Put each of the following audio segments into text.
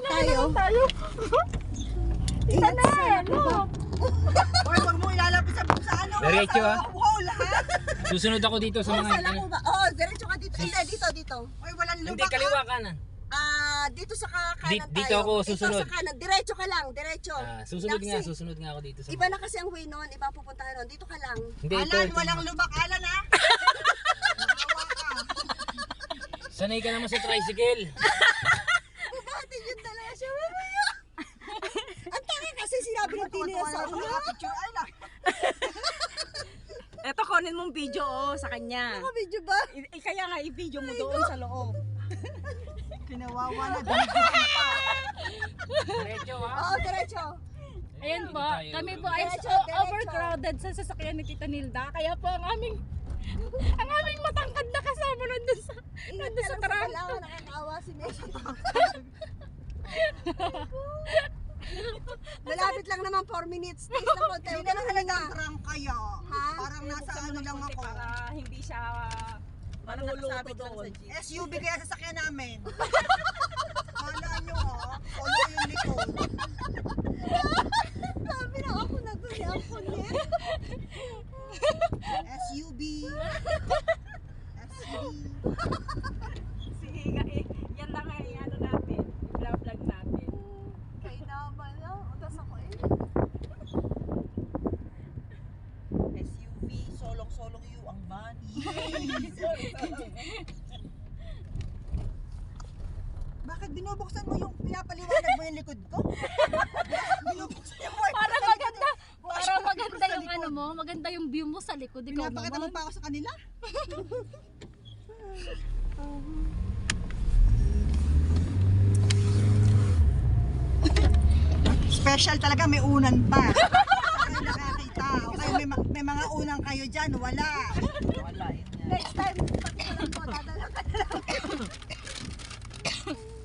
tayo. Isa na eh, look. Hoy, wag mo ilalapit sa ano. Diretso, ah. Wow, lahat. Susunod ako dito sa mga... Saan ako ba? Oo, diretso ka dito. Hindi, dito. Hoy, walang lubak. Hindi, kaliwa kanan. Dito sa kanan tayo. Dito ako susunod. Dito sa kanan. Diretso ka lang, diretso. Susunod nga ako dito sa... Iba na kasi ang way nun, iba ang pupuntahan nun. Dito ka lang. Hindi, ito. Alan, walang lubak. Alan, ha? Sanay ka naman sa tricycle. Bakit yung dalawa siya mamaya? Ang tanga kasi sinabi ng tini sa Picture, ay lang. Eto, kunin mong video sa kanya. video ba? Kaya nga, i-video mo doon sa loob. Kinawawa na. Binigyan pa. Diretso, ha? Oo, diretso. Ayan po, tayo. kami po ay Diretso, so diretso. overcrowded sa sasakyan ni Tita Nilda. Kaya po ang aming matangkad na kasama nandun sa truck. Nakakaawa si Messi. Malapit lang naman 4 minutes. Taste lang po tayo. Hindi na halagang prank kayo. Ha? Parang nasa ano lang ako. Para hindi siya maluluto doon. SUV kaya sasakyan namin. Kala nyo, ha? Kala yung likod. Sabi na ako na doon. Ako niya. SUV. SUV. Sige, yan lang ay ano natin, i-vlog natin. Kaya naman lang. Utas ako eh. SUV, solong-solong you ang van. Bakit binubuksan mo yung pinapaliwanag mo yung likod ko? Binubuksan yung white. Para maganda yung ano mo, maganda yung view mo sa likod. Ikaw Pinapakita mo naman. pa ako sa kanila? Special talaga, may unan pa. Saan nakakita? Okay, may mga unang kayo dyan, wala. Wala, yun yan. Next time, pagkasalan ko, dadala ka na lang.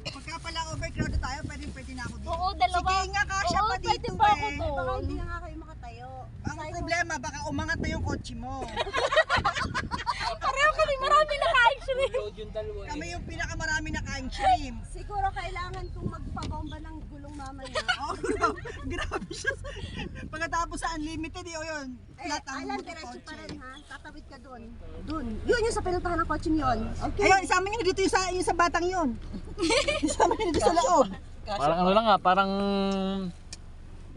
Pagka pala overcrowded tayo, pwede na ako dito. Oo, dalawa. Sige nga, kasya Oo, pa pwede dito pa ako eh. doon. Baka hindi na nga kayo makatayo. Ang problema, baka umangat na yung kotse mo. Pareho kami, marami na ka-actually. Load yung dalawa. Kami yung pinakamarami na kain shrimp. Siguro kailangan kong magpabomba ng gulong mamaya. Oh, grabe siya. Pagkatapos sa unlimited, yun. Lahat ang Alan, motor diretso pa kotse. rin ha. Tatawid ka doon. Doon. Yun yung sa pinuntahan ng kotse yun. Okay. Ayun, isama nyo na dito yung sa batang yun. Isama nyo dito sa loob. Parang ano lang parang...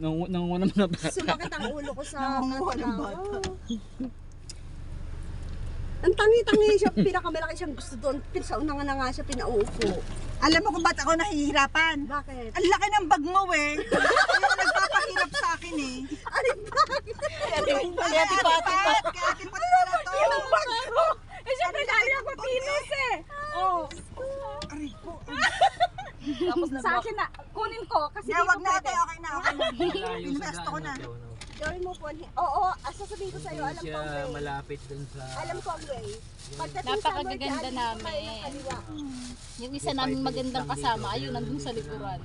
Nanguna mo na ba? Sumakit ang ulo ko sa Nangunguha ng bata. bata. Ang tangi-tangi siya, pinakamalaki siyang gusto doon. Sa una nga na nga siya pinauupo. Alam mo kung ba't ako nahihirapan? Bakit? Ang laki ng bag mo eh. Ayun, nagpapahirap sa akin eh. Alin ba? Kaya tipat. Kaya tipat pala to. Yung bag ko! Eh, syempre dali ako tinos eh. Oh. Aray ko. Tapos sa akin na, kunin ko kasi Kaya dito wag na ate, pwede. okay na. Pinuwesto ko na. Gawin mo po. Oo, sasabihin ko sa'yo, alam ko Siya ang way. malapit dun sa... Alam ko ang way. Pagdating sa Napakagaganda Morgan, namin. tayo ng kaliwa. Yung isa namin magandang kasama, ayun, nandun sa likuran.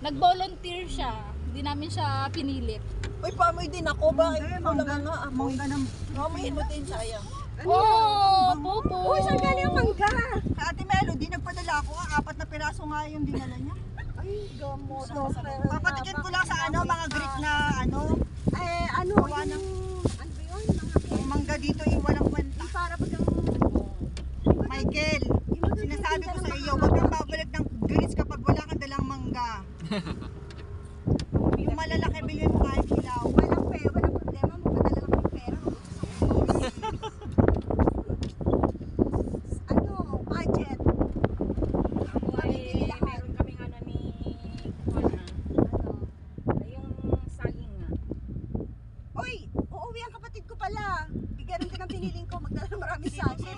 Nag-volunteer siya. Hindi namin siya pinilit. Uy, paamoy din ako. Bakit Hindi, ikaw lang nga amoy? mangga ng... Amoyin mo din, sayang. Oh, pupo. Uy, saan galing ang mangga? Sa Ate Melody, nagpadala ako. 4 na piraso nga yung dinala niya. Ay, gamot. Papatikin ko lang sa mga Greek na Ano, Gawa yung... ng- Ano ba yun? Mga yung mangga dito yung walang kwenta. yung para pag ang... Michael, sinasabi ko sa iyo, huwag kang babalik ng Greece kapag wala kang dalang mangga. Yung malalaki, bilhin mo kahit hilaw. Walang problema. Magpadala lang ng pera. Ano, budget. Meron kaming ano ni Juana. Ano? Yung saging nga. Uy, uuwi ang kapatid ko pala. Bigyan ko ng piniling ko. Magdala ng maraming sachet.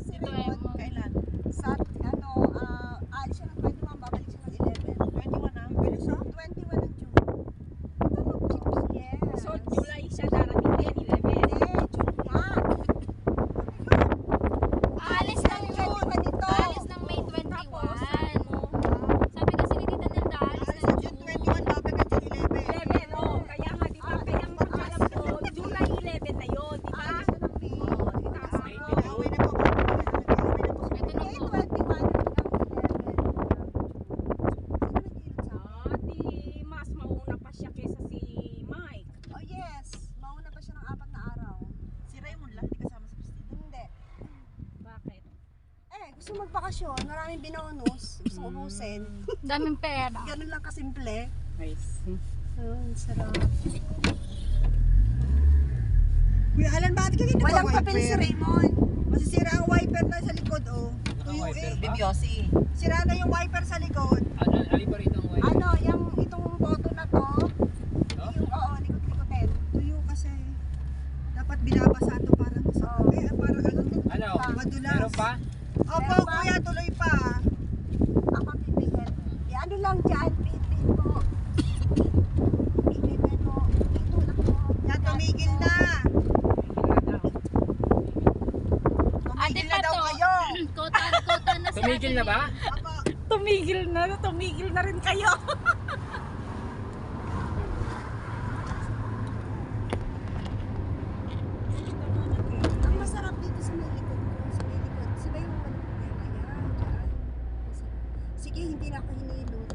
Si Raymond. Kailan? Sa, alis siya ng 21, babalik siya ng 11. 21 na, bilis oh. 21 ng June. Yes. So magbakasyon, maraming binonus. Gusto ko ubusin. Daming pera. Ganun lang kasimple. Nice. Ang sarap. Kuya Alan, bakit ka hindi Walang pa papel si wiper? Raymond. Masisira ang wiper na sa likod, oh. Tuyo eh. Bibyosi. Sira na yung wiper sa likod. Ali pa rito ang white. Ano, itong photo na to, yung, likot-likotin. Tuyo kasi. Dapat binabasa ito para sa tabi. Para Ano? madulas. Meron pa? Opo, Meron pa? kuya, tuloy pa. Ako pipigil. Ano lang dyan, pipigil mo. Pipigil mo. Itulak mo. Yan, tumigil na. Ate Tumigil na daw Pato. kayo. Kota na si Tumigil Ate na ba? Opo. Tumigil na rin kayo. Ang masarap dito sa may likod ko. Sa may likod. Sa may yung ayan, dyan. Sige, hindi na ako hinilot.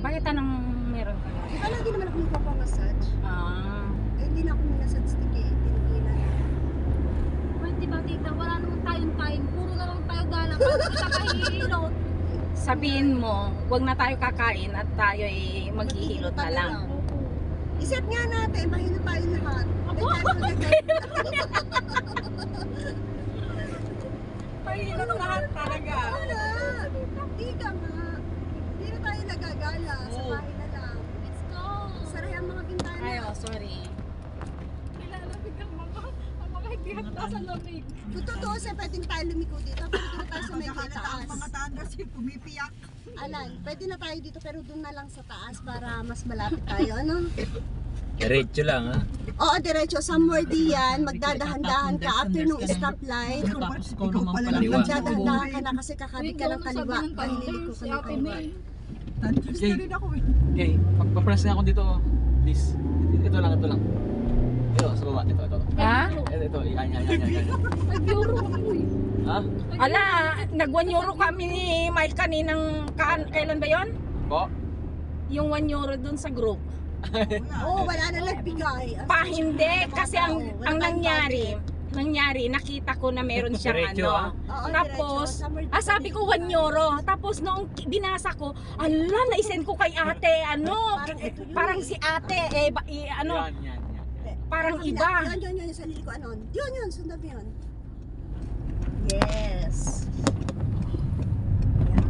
Bakit anong meron ka? Di ba lagi naman ako nagpapamassage? Ah. Eh, hindi na ako minasage stick eh. Tinigilan. Pwede ba tita? Wala naman tayong time. Puro na lang tayo gala. Pwede kita kahihilot. Sabihin mo, wag na tayo kakain at tayo ay maghihilot na lang. Iset nga natin, mahilo tayo lahat. Abo? Mahilo lahat talaga. Wala. Hindi ka nga. Hindi na tayo nagagala. Sa bahay na lang. Let's go. Saray ang mga bintana. Ay, sorry. Nilalapit ang mga hindi handa sa lamig. Kung totoo siya, pwedeng tayo lumiko dito. Pero dito tayo sa may Nagkakalata ang taas. mga tanda si pumipiyak. Alan, pwede na tayo dito pero doon na lang sa taas para mas malapit tayo. Ano? Diretso lang ha. Oo, diretso. Somewhere diyan. Magdadahan-dahan ka after nung stoplight. Ikaw naman pala. Kaliwa. Magdadahan ka na kasi kakabit ka ng kaliwa. Pahilig ko ka ng kaliwa. Tantus na rin ako eh. Okay, pagpapress na ako dito. Please. Ito lang. Ito, sa baba. Ito. Ha? Ito. Yan. Nag-euro ako eh. Ha? Ala, nag-1 euro kami ni Mike kaninang, kailan ba yon? Po? Yung 1 euro dun sa group. Oo, wala na nagbigay. Pa, hindi. Kasi ang nangyari, nakita ko na meron siyang Diretso, ano. ah. Oo, Tapos, diretso. Somewhere sabi ko 1 euro. Tapos noong binasa ko, ala, naisend ko kay ate, ano, Parang ito yun parang eh. si ate, ano, Yan. parang iba. Yun, sa liliko anon. Yun, sundan mo yun. Yes. Yan.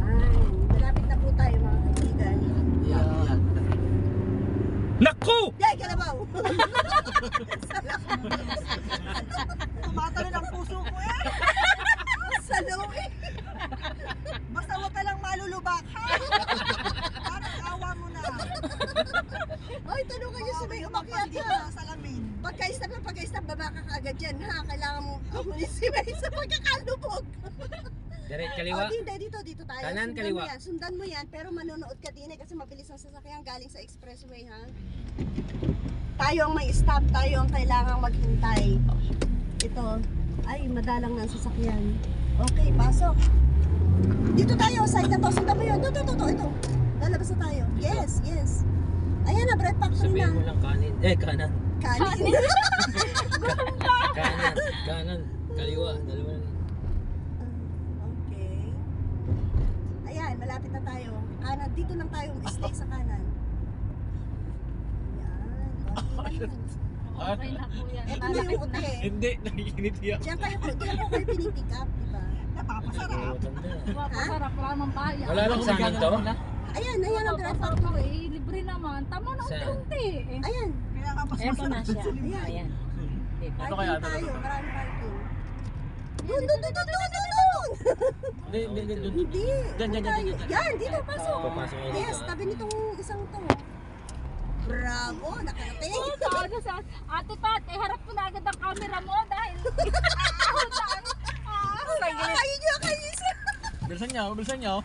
Malapit na po tayo mga kaibigan. Yan. Naku! Yay, kalabaw! Tumatalo ng puso ko eh. Sa loob eh. Basta huwag ka lang malulubak, ha? Parang awa mo na. Ay, tanong kayo sa may umakyat Dito ha. sa salamin. Pagka-stop, baba ka kaagad dyan ha. Kailangan mo amunin si May sa pagkakalubog. Direct O, dito tayo. Kanan, Sundan kaliwa. mo yan. Sundan mo yan, pero manonood ka din eh kasi mabilis ang sasakyan galing sa expressway ha. Tayo ang may stop, tayo ang kailangang maghintay. Ito, ay madalang na ang sasakyan. Okay, pasok. Dito tayo, side na to. Sundan mo yun. Ito. Lalabas na tayo. Yes. Ayan na, bread factory na. Sabihin mo lang kanin. Kanan. Kanin. Kanan. Kaliwa. Dalawa lang. Okay. Ayan, malapit na tayo. Kanan, dito lang tayo. Stay sa kanan. Ayan. Okay na yan. Okay na po yan. Ito na yung ute. Hindi, nakikinit yan. Diyan ko kayo pinipick up, di ba? Napapasarap. Masarap, wala namang bayan. Wala lang sa amin to. Ayan ang drive factory. Eh, libre naman. Tama na Saan? unti eh. Ayan. Kaya nga mas Eto na masarap siya. sa liman. Ayan. Ito kaya Parking ito. tayo. Marami parking. Doon. Hindi. Hindi. Diyan. Yan, dito, pasok. Papasok kayo Yes, dito. tabi nitong isang to. Bravo, nakarating. Sabi sa Ate Pat, harap mo na agad ang camera mo dahil Kayo isa. Bilisan niyo.